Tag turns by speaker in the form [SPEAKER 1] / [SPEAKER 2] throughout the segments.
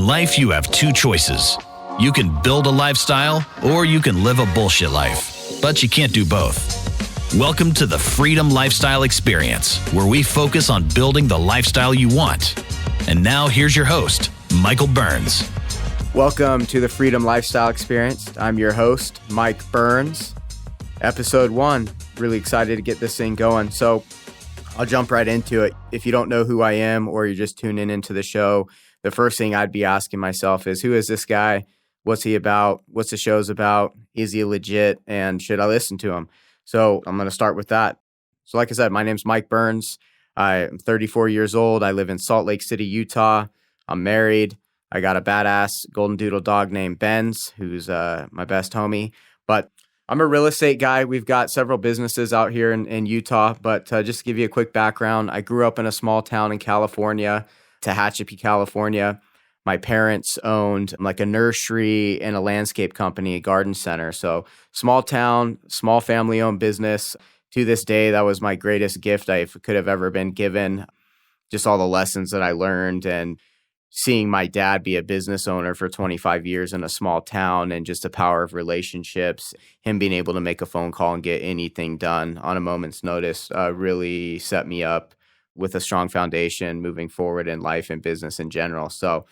[SPEAKER 1] In life, you have two choices. You can build a lifestyle or you can live a bullshit life, but you can't do both. Welcome to the Freedom Lifestyle Experience, where we focus on building the lifestyle you want. And now here's your host, Michael Burns.
[SPEAKER 2] Welcome to the Freedom Lifestyle Experience. I'm your host, Mike Burns. Episode 1. Really excited to get this thing going. So I'll jump right into it. If you don't know who I am or you're just tuning into the show, the first thing I'd be asking myself is, who is this guy? What's he about? What's the show's about? Is he legit? And should I listen to him? So I'm going to start with that. So like I said, my name's Mike Burns. I'm 34 years old. I live in Salt Lake City, Utah. I'm married. I got a badass golden doodle dog named Benz, who's my best homie. But I'm a real estate guy. We've got several businesses out here in Utah. But just to give you a quick background, I grew up in a small town in California, Tehachapi, California. My parents owned like a nursery and a landscape company, a garden center. So small town, small family-owned business. To this day, that was my greatest gift I could have ever been given. Just all the lessons that I learned and seeing my dad be a business owner for 25 years in a small town and just the power of relationships, him being able to make a phone call and get anything done on a moment's notice really set me up with a strong foundation moving forward in life and business in general. So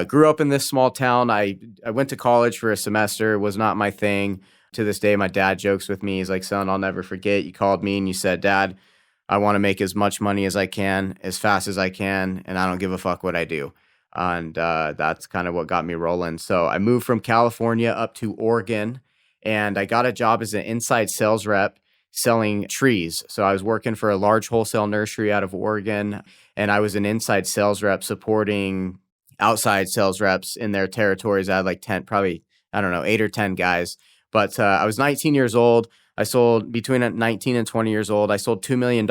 [SPEAKER 2] grew up in this small town. I went to college for a semester, was not my thing. To this day, my dad jokes with me. He's like, son, I'll never forget. You called me and you said, Dad, I want to make as much money as I can, as fast as I can, and I don't give a fuck what I do. And that's kind of what got me rolling. So I moved from California up to Oregon, and I got a job as an inside sales rep selling trees. So I was working for a large wholesale nursery out of Oregon, and I was an inside sales rep supporting outside sales reps in their territories. I had like 10, probably, 8 or 10 guys. But I was 19 years old. I sold between 19 and 20 years old. I sold $2 million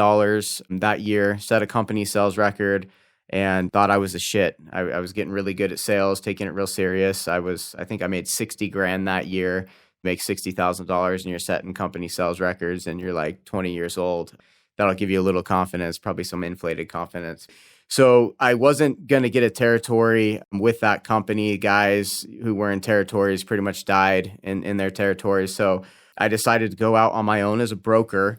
[SPEAKER 2] that year, set a company sales record, and thought I was the shit. I was getting really good at sales, taking it real serious. I think I made 60 grand that year. Make $60,000 and you're setting company sales records and you're like 20 years old. That'll give you a little confidence, probably some inflated confidence. So I wasn't going to get a territory with that company. Guys who were in territories pretty much died in their territories. So I decided to go out on my own as a broker.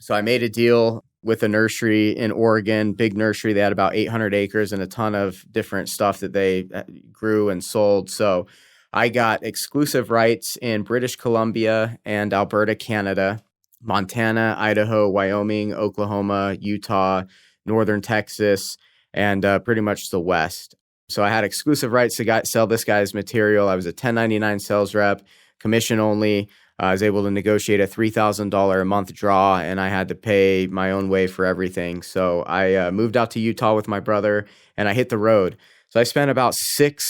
[SPEAKER 2] So I made a deal with a nursery in Oregon, big nursery. They had about 800 acres and a ton of different stuff that they grew and sold. So I got exclusive rights in British Columbia and Alberta, Canada, Montana, Idaho, Wyoming, Oklahoma, Utah, northern Texas, and pretty much the West. So I had exclusive rights to sell this guy's material. I was a 1099 sales rep, commission only. I was able to negotiate a $3,000 a month draw, and I had to pay my own way for everything. So I moved out to Utah with my brother, and I hit the road. So I spent about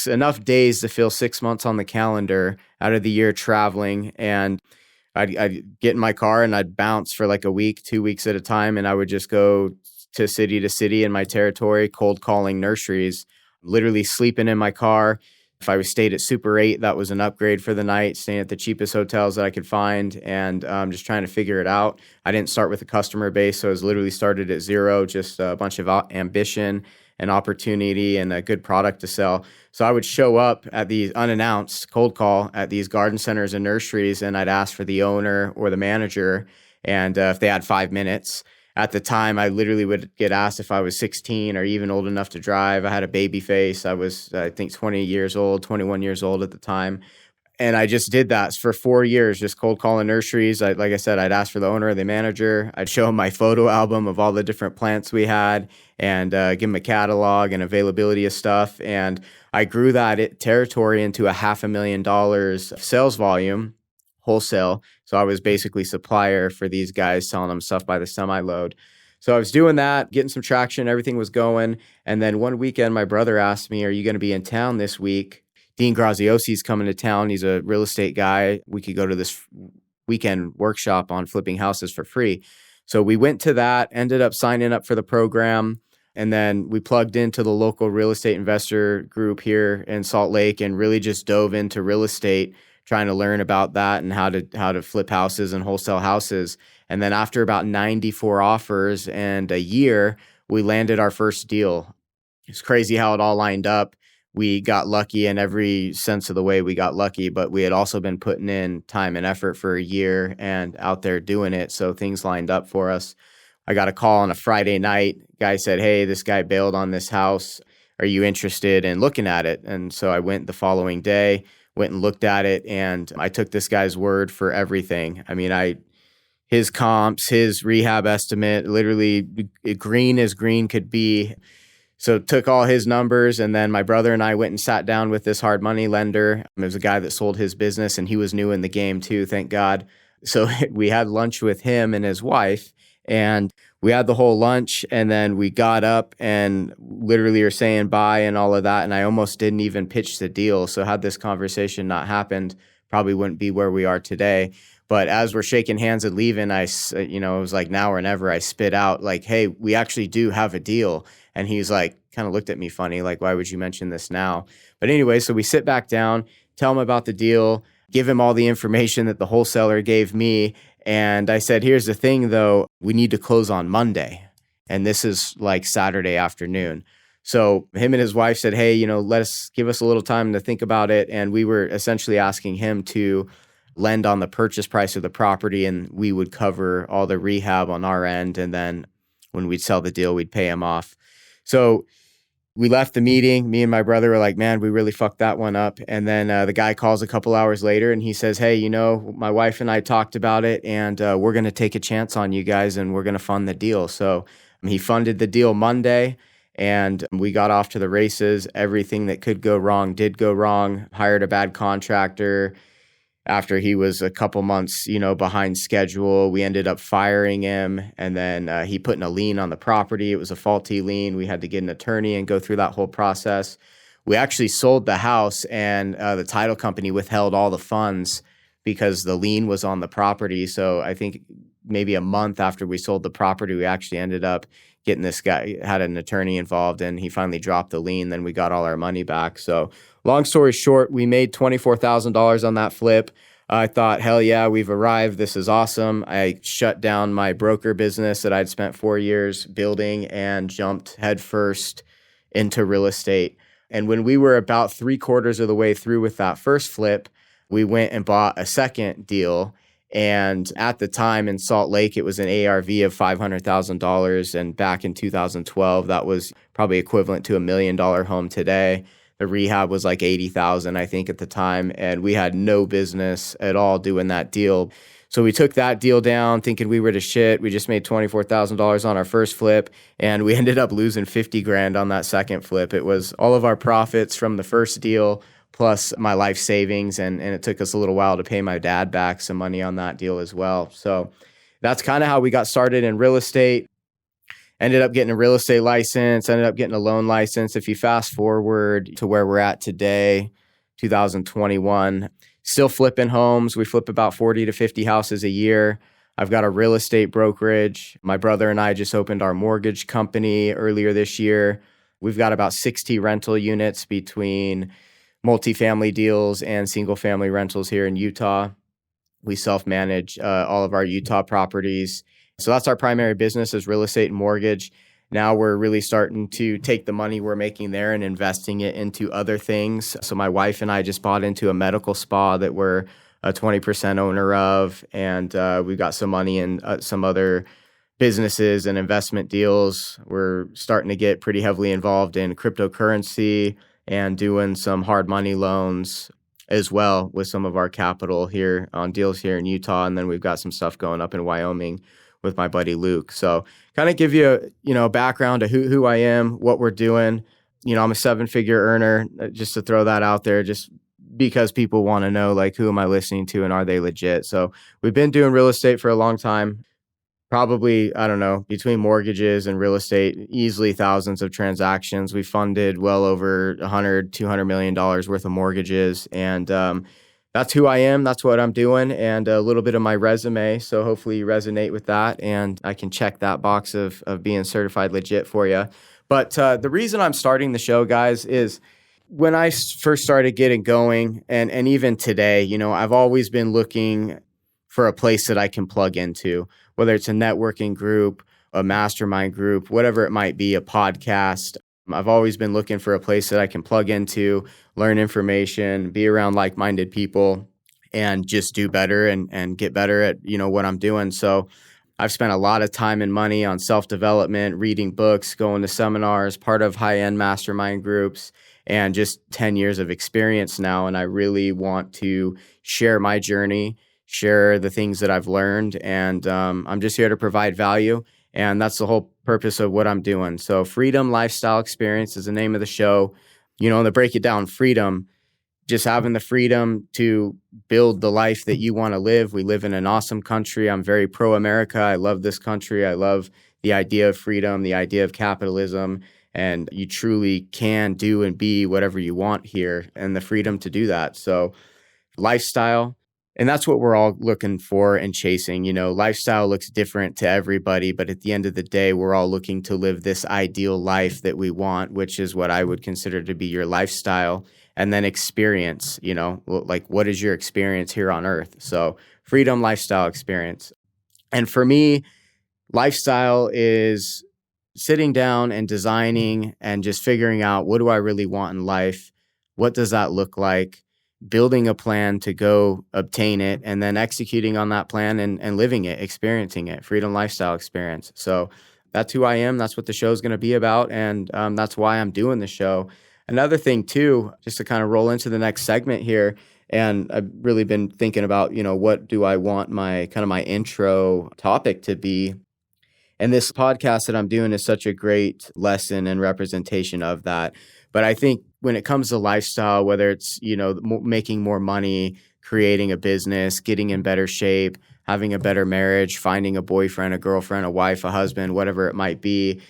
[SPEAKER 2] enough days to fill 6 months on the calendar out of the year traveling. And I'd get in my car and I'd bounce for like a week, 2 weeks at a time. And I would just go to city in my territory, cold calling nurseries, literally sleeping in my car. If I was stayed at Super 8, that was an upgrade for the night, staying at the cheapest hotels that I could find and just trying to figure it out. I didn't start with a customer base, so I was literally started at zero, just a bunch of ambition and opportunity and a good product to sell. So I would show up at these unannounced cold call at these garden centers and nurseries, and I'd ask for the owner or the manager, and if they had 5 minutes. At the time, I literally would get asked if I was 16 or even old enough to drive. I had a baby face. I was, I think, 20 years old, 21 years old at the time. And I just did that for 4 years, just cold calling nurseries. Like I said, I'd ask for the owner or the manager. I'd show them my photo album of all the different plants we had and give them a catalog and availability of stuff. And I grew that territory into $500,000 of sales volume, wholesale. So I was basically supplier for these guys, selling them stuff by the semi-load. So I was doing that, getting some traction, everything was going. And then one weekend, my brother asked me, are you going to be in town this week? Dean Graziosi's coming to town. He's a real estate guy. We could go to this weekend workshop on flipping houses for free. So we went to that, ended up signing up for the program. And then we plugged into the local real estate investor group here in Salt Lake and really just dove into real estate, trying to learn about that and how to flip houses and wholesale houses. And then after about 94 offers and a year, we landed our first deal. It's crazy how it all lined up. we got lucky in every sense of the way we got lucky, but we had also been putting in time and effort for a year and out there doing it. So things lined up for us. I got a call on a Friday night. Guy said, "Hey, this guy bailed on this house. Are you interested in looking at it?" And so I went the following day, went and looked at it, and I took this guy's word for everything. I mean, his comps, his rehab estimate, literally green as green could be. So took all his numbers, and then my brother and I went and sat down with this hard money lender. It was a guy that sold his business, and he was new in the game too, thank God. So we had lunch with him and his wife, and we had the whole lunch, and then we got up and literally are saying bye and all of that, and I almost didn't even pitch the deal. So had this conversation not happened, probably wouldn't be where we are today. But as we're shaking hands and leaving, it was like now or never. I spit out like, "Hey, we actually do have a deal." And he's like, kind of looked at me funny, like, "Why would you mention this now?" But anyway, so we sit back down, tell him about the deal, give him all the information that the wholesaler gave me. And I said, "Here's the thing though, we need to close on Monday." And this is like Saturday afternoon. So him and his wife said, "Hey, give us a little time to think about it." And we were essentially asking him to lend on the purchase price of the property, and we would cover all the rehab on our end. And then when we'd sell the deal, we'd pay him off. So we left the meeting. Me and my brother were like, "Man, we really fucked that one up." And then the guy calls a couple hours later and he says, "Hey, my wife and I talked about it, and we're going to take a chance on you guys, and we're going to fund the deal." So he funded the deal Monday, and we got off to the races. Everything that could go wrong did go wrong. Hired a bad contractor. After he was a couple months, behind schedule, we ended up firing him, and then he put in a lien on the property. It was a faulty lien. We had to get an attorney and go through that whole process. We actually sold the house, and the title company withheld all the funds because the lien was on the property. So I think maybe a month after we sold the property, we actually ended up getting this guy, had an attorney involved, and he finally dropped the lien. Then we got all our money back. So long story short, we made $24,000 on that flip. I thought, hell yeah, we've arrived. This is awesome. I shut down my broker business that I'd spent 4 years building and jumped headfirst into real estate. And when we were about 3/4 of the way through with that first flip, we went and bought a second deal. And at the time in Salt Lake, it was an ARV of $500,000. And back in 2012, that was probably equivalent to $1 million home today. The rehab was like 80,000, I think, at the time. And we had no business at all doing that deal. So we took that deal down thinking we were the shit. We just made $24,000 on our first flip, and we ended up losing 50 grand on that second flip. It was all of our profits from the first deal plus my life savings. And it took us a little while to pay my dad back some money on that deal as well. So that's kind of how we got started in real estate. Ended up getting a real estate license, ended up getting a loan license. If you fast forward to where we're at today, 2021, still flipping homes. We flip about 40 to 50 houses a year. I've got a real estate brokerage. My brother and I just opened our mortgage company earlier this year. We've got about 60 rental units between multifamily deals and single family rentals here in Utah. We self-manage all of our Utah properties. So that's our primary business is real estate and mortgage. Now we're really starting to take the money we're making there and investing it into other things. So my wife and I just bought into a medical spa that we're a 20% owner of. And we've got some money in some other businesses and investment deals. We're starting to get pretty heavily involved in cryptocurrency and doing some hard money loans as well with some of our capital here on deals here in Utah. And then we've got some stuff going up in Wyoming with my buddy Luke. So kind of give you a background of who I am, what we're doing. I'm a 7-figure earner, just to throw that out there, just because people want to know, like, who am I listening to and are they legit? So we've been doing real estate for a long time. Probably, I don't know, between mortgages and real estate, easily thousands of transactions. We funded well over $200 million worth of mortgages. And that's who I am. That's what I'm doing. And a little bit of my resume. So hopefully you resonate with that. And I can check that box of being certified legit for you. But the reason I'm starting the show, guys, is when I first started getting going, and even today, I've always been looking for a place that I can plug into, whether it's a networking group, a mastermind group, whatever it might be, a podcast. I've always been looking for a place that I can plug into, learn information, be around like-minded people, and just do better and get better at, what I'm doing. So I've spent a lot of time and money on self-development, reading books, going to seminars, part of high-end mastermind groups, and just 10 years of experience now. And I really want to share my journey, share the things that I've learned, and I'm just here to provide value. And that's the whole purpose of what I'm doing. So Freedom Lifestyle Experience is the name of the show. And to break it down, freedom, just having the freedom to build the life that you want to live. We live in an awesome country. I'm very pro-America. I love this country. I love the idea of freedom, the idea of capitalism, and you truly can do and be whatever you want here and the freedom to do that. So lifestyle, and that's what we're all looking for and chasing. Lifestyle looks different to everybody, but at the end of the day, we're all looking to live this ideal life that we want, which is what I would consider to be your lifestyle. And then experience, like what is your experience here on earth? So freedom, lifestyle, experience. And for me, lifestyle is sitting down and designing and just figuring out, what do I really want in life? What does that look like? Building a plan to go obtain it, and then executing on that plan and living it, experiencing it, freedom, lifestyle, experience. So that's who I am. That's what the show is going to be about. And that's why I'm doing the show. Another thing too, just to kind of roll into the next segment here, and I've really been thinking about, what do I want my intro topic to be? And this podcast that I'm doing is such a great lesson and representation of that. But I think when it comes to lifestyle, whether it's, making more money, creating a business, getting in better shape, having a better marriage, finding a boyfriend, a girlfriend, a wife, a husband, whatever it might be,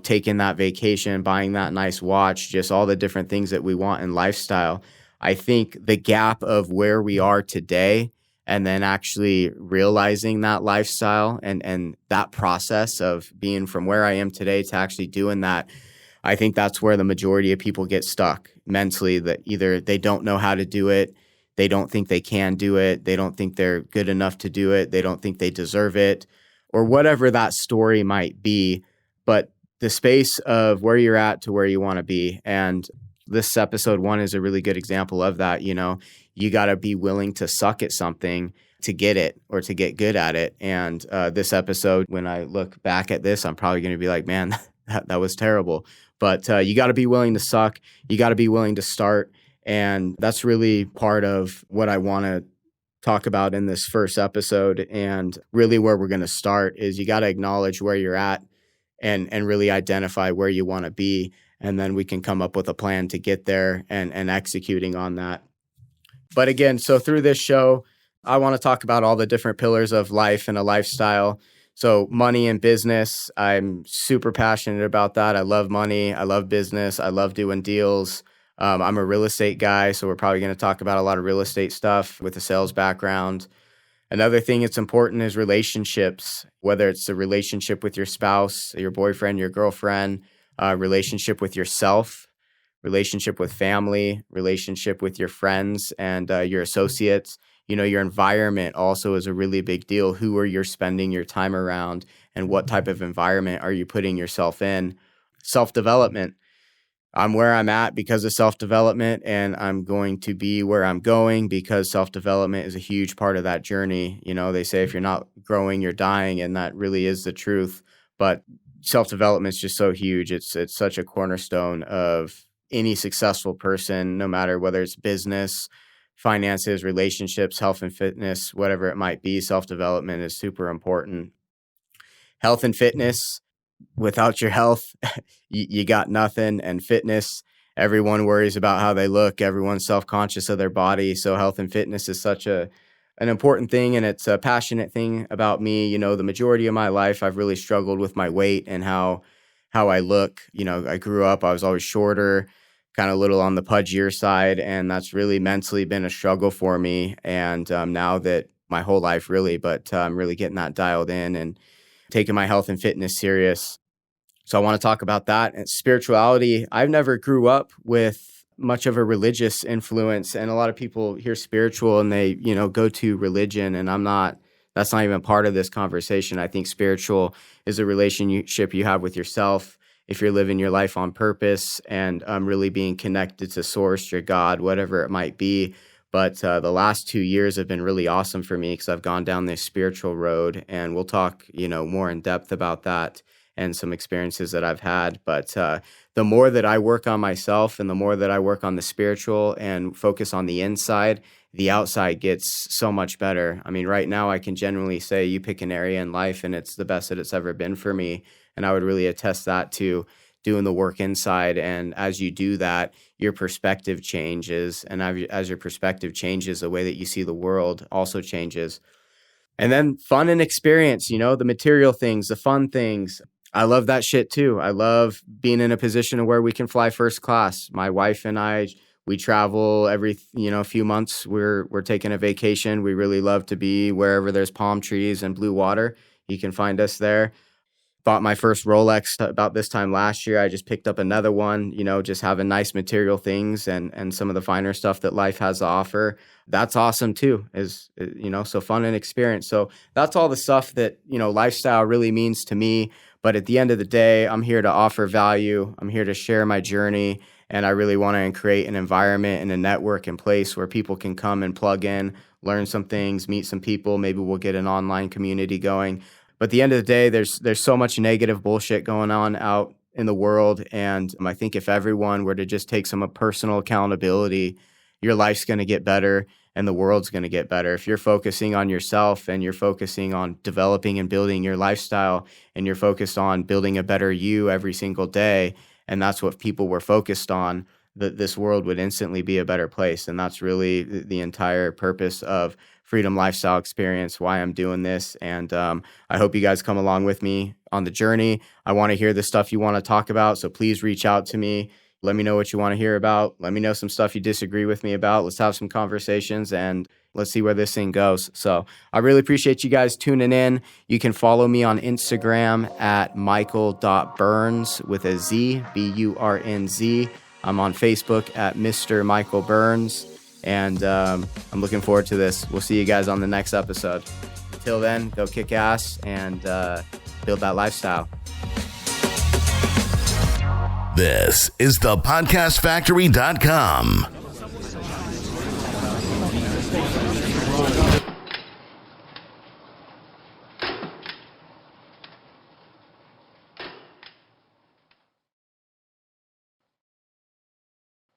[SPEAKER 2] taking that vacation, buying that nice watch, just all the different things that we want in lifestyle. I think the gap of where we are today and then actually realizing that lifestyle and that process of being from where I am today to actually doing that, I think that's where the majority of people get stuck mentally, that either they don't know how to do it, they don't think they can do it, they don't think they're good enough to do it, they don't think they deserve it, or whatever that story might be. But the space of where you're at to where you want to be. And this episode 1 is a really good example of that. You got to be willing to suck at something to get it or to get good at it. And this episode, when I look back at this, I'm probably going to be like, man, that was terrible. But you got to be willing to suck. You got to be willing to start. And that's really part of what I want to talk about in this first episode. And really where we're going to start is you got to acknowledge where you're at and really identify where you want to be. And then we can come up with a plan to get there and executing on that. But again, so through this show, I want to talk about all the different pillars of life and a lifestyle. So money and business, I'm super passionate about that. I love money. I love business. I love doing deals. I'm a real estate guy, so we're probably going to talk about a lot of real estate stuff with a sales background. Another thing that's important is relationships, whether it's a relationship with your spouse, your boyfriend, your girlfriend, relationship with yourself, relationship with family, relationship with your friends and your associates. Your environment also is a really big deal. Who are you spending your time around and what type of environment are you putting yourself in? Self-development. I'm where I'm at because of self-development, and I'm going to be where I'm going because self-development is a huge part of that journey. They say if you're not growing, you're dying, and that really is the truth. But self-development is just so huge. It's such a cornerstone of any successful person, no matter whether it's business, finances, relationships, health and fitness, whatever it might be. Self-development is super important. Health and fitness. Without your health, you got nothing. And fitness, everyone worries about how they look. Everyone's self-conscious of their body. So health and fitness is such an important thing, and it's a passionate thing about me. The majority of my life, I've really struggled with my weight and how I look. I grew up, I was always shorter, kind of a little on the pudgier side, and that's really mentally been a struggle for me. And now that my whole life really, but I'm really getting that dialed in and taking my health and fitness serious. So I want to talk about that. And spirituality, I've never grew up with much of a religious influence, and a lot of people hear spiritual and they, go to religion, and that's not even part of this conversation. I think spiritual is a relationship you have with yourself. if you're living your life on purpose and really being connected to source, your God, whatever it might be. But the last 2 years have been really awesome for me because I've gone down this spiritual road, and we'll talk, more in depth about that and some experiences that I've had. But the more that I work on myself and the more that I work on the spiritual and focus on the inside, the outside gets so much better. I mean, right now I can genuinely say you pick an area in life and it's the best that it's ever been for me. And I would really attest that to doing the work inside. And as you do that, your perspective changes. And as your perspective changes, the way that you see the world also changes. And then fun and experience, the material things, the fun things. I love that shit too. I love being in a position where we can fly first class. My wife and I, we travel every, few months. We're taking a vacation. We really love to be wherever there's palm trees and blue water. You can find us there. Bought my first Rolex about this time last year. I just picked up another one, just having nice material things and some of the finer stuff that life has to offer. That's awesome too, so fun and experience. So that's all the stuff that, lifestyle really means to me. But at the end of the day, I'm here to offer value. I'm here to share my journey. And I really want to create an environment and a network in place where people can come and plug in, learn some things, meet some people. Maybe we'll get an online community going. But at the end of the day, there's so much negative bullshit going on out in the world. And I think if everyone were to just take some personal accountability, your life's going to get better and the world's going to get better. If you're focusing on yourself and you're focusing on developing and building your lifestyle and you're focused on building a better you every single day, and that's what people were focused on, this world would instantly be a better place. And that's really the entire purpose of Freedom Lifestyle Experience, why I'm doing this. And I hope you guys come along with me on the journey. I want to hear the stuff you want to talk about. So please reach out to me. Let me know what you want to hear about. Let me know some stuff you disagree with me about. Let's have some conversations and let's see where this thing goes. So I really appreciate you guys tuning in. You can follow me on Instagram at michael.burns with a Z, BURNZ. I'm on Facebook at Mr. Michael Burns. And I'm looking forward to this. We'll see you guys on the next episode. Until then, go kick ass and build that lifestyle.
[SPEAKER 3] This is thepodcastfactory.com.